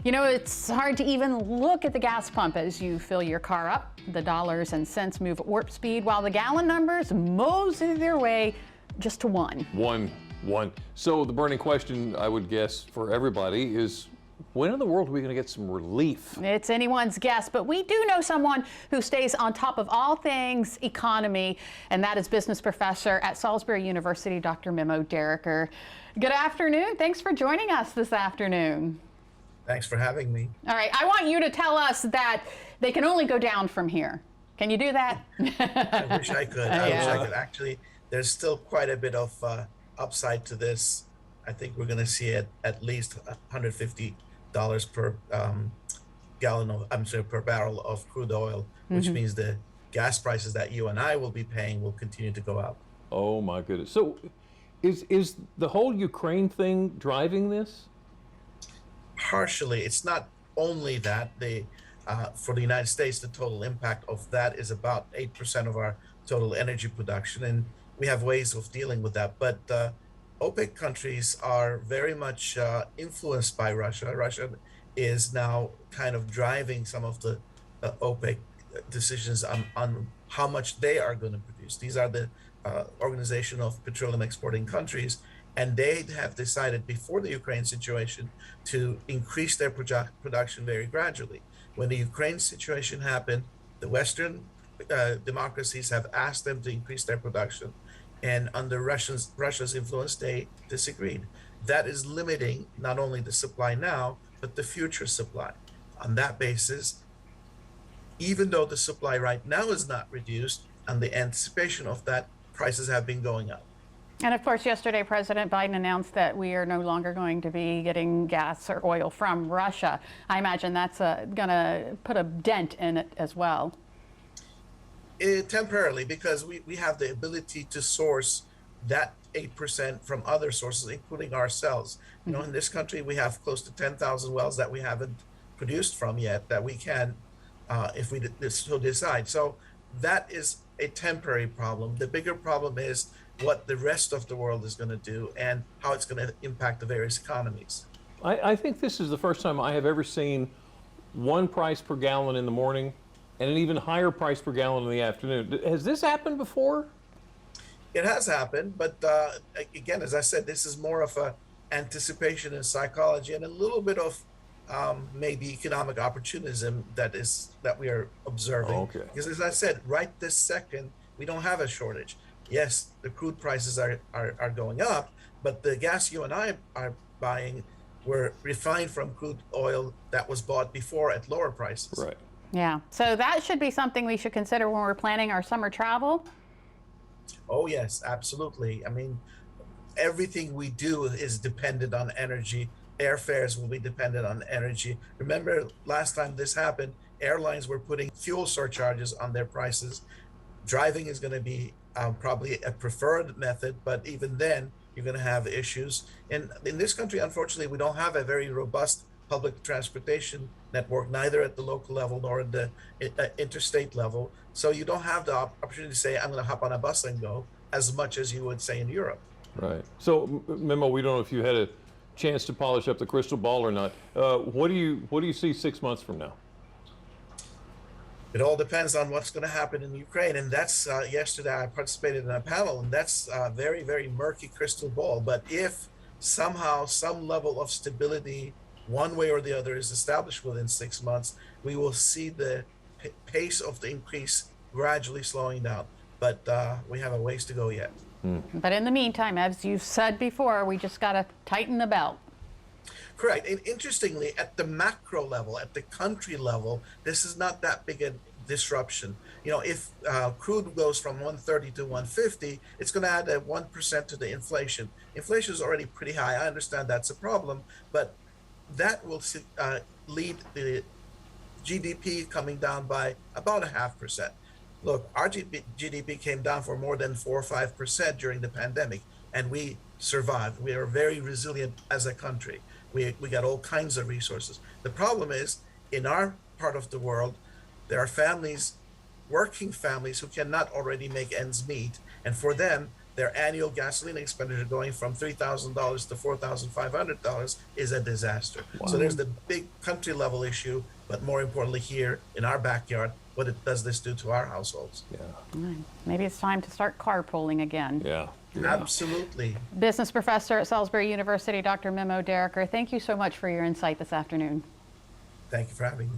You know, it's hard to even look at the gas pump as you fill your car up. The dollars and cents move at warp speed while the gallon numbers mosey their way just to one. One. So the burning question, I would guess, for everybody is, when in the world are we going to get some relief? It's anyone's guess, but we do know someone who stays on top of all things economy, and that is business professor at Salisbury University, Dr. Memo Diriker. Good afternoon. Thanks for joining us this afternoon. Thanks for having me. All right, I want you to tell us that they can only go down from here. Can you do that? I wish I could. I wish I could. Actually, there's still quite a bit of upside to this. I think we're going to see at least $150 per gallon of, per barrel of crude oil, which means the gas prices that you and I will be paying will continue to go up. Oh my goodness. So is the whole Ukraine thing driving this? Partially. It's not only that. For the United States, the total impact of that is about 8% of our total energy production, and we have ways of dealing with that. But OPEC countries are very much influenced by Russia. Russia is now kind of driving some of the OPEC decisions on how much they are going to produce. These are the Organization of Petroleum Exporting Countries, and they have decided before the Ukraine situation to increase their production very gradually. When the Ukraine situation happened, the Western democracies have asked them to increase their production, and under Russia's influence, they disagreed. That is limiting not only the supply now, but the future supply. On that basis, even though the supply right now is not reduced, and the anticipation of that, prices have been going up. And of course, yesterday, President Biden announced that we are no longer going to be getting gas or oil from Russia. I imagine that's going to put a dent in it as well. Temporarily, because we have the ability to source that 8% from other sources, including ourselves. You know, in this country, we have close to 10,000 wells that we haven't produced from yet that we can, if we so decide. So that is a temporary problem. The bigger problem is what the rest of the world is going to do and how it's going to impact the various economies. I think this is the first time I have ever seen one price per gallon in the morning and an even higher price per gallon in the afternoon. Has this happened before? It has happened, but again, as I said, this is more of a anticipation and psychology and a little bit of maybe economic opportunism that we are observing. Okay. Because as I said, right this second, we don't have a shortage. Yes, the crude prices are going up, but the gas you and I are buying were refined from crude oil that was bought before at lower prices. Right. Yeah, so that should be something we should consider when we're planning our summer travel. Oh yes, absolutely. I mean, everything we do is dependent on energy. Airfares will be dependent on energy. Remember last time this happened, airlines were putting fuel surcharges on their prices. Driving is going to be probably a preferred method, but even then you're going to have issues. And in this country, unfortunately, we don't have a very robust public transportation network, neither at the local level nor at the interstate level. So you don't have the opportunity to say, I'm going to hop on a bus and go, as much as you would say in Europe. Right. So, Memo, we don't know if you had a chance to polish up the crystal ball or not. What do you see 6 months from now? It all depends on what's going to happen in Ukraine. And that's, yesterday I participated in a panel, and that's a very, very murky crystal ball. But if somehow some level of stability, one way or the other, is established within 6 months, we will see the pace of the increase gradually slowing down. But we have a ways to go yet. But in the meantime, as you've said before, we just got to tighten the belt. Correct. And interestingly, at the macro level, at the country level, this is not that big a disruption. You know, if crude goes from 130 to 150, it's going to add a 1% to the inflation. Inflation is already pretty high. I understand that's a problem, but that will lead the GDP coming down by about 0.5%. Look, our GDP came down for more than 4 or 5% during the pandemic, and we survived. We are very resilient as a country. We got all kinds of resources. The problem is, in our part of the world, there are families, working families, who cannot already make ends meet. And for them, their annual gasoline expenditure going from $3,000 to $4,500 is a disaster. So there's the big country level issue, but more importantly here in our backyard, what does this do to our households? Yeah. Maybe it's time to start carpooling again. Yeah. Absolutely. Business professor at Salisbury University, Dr. Memo Diriker, thank you so much for your insight this afternoon. Thank you for having me.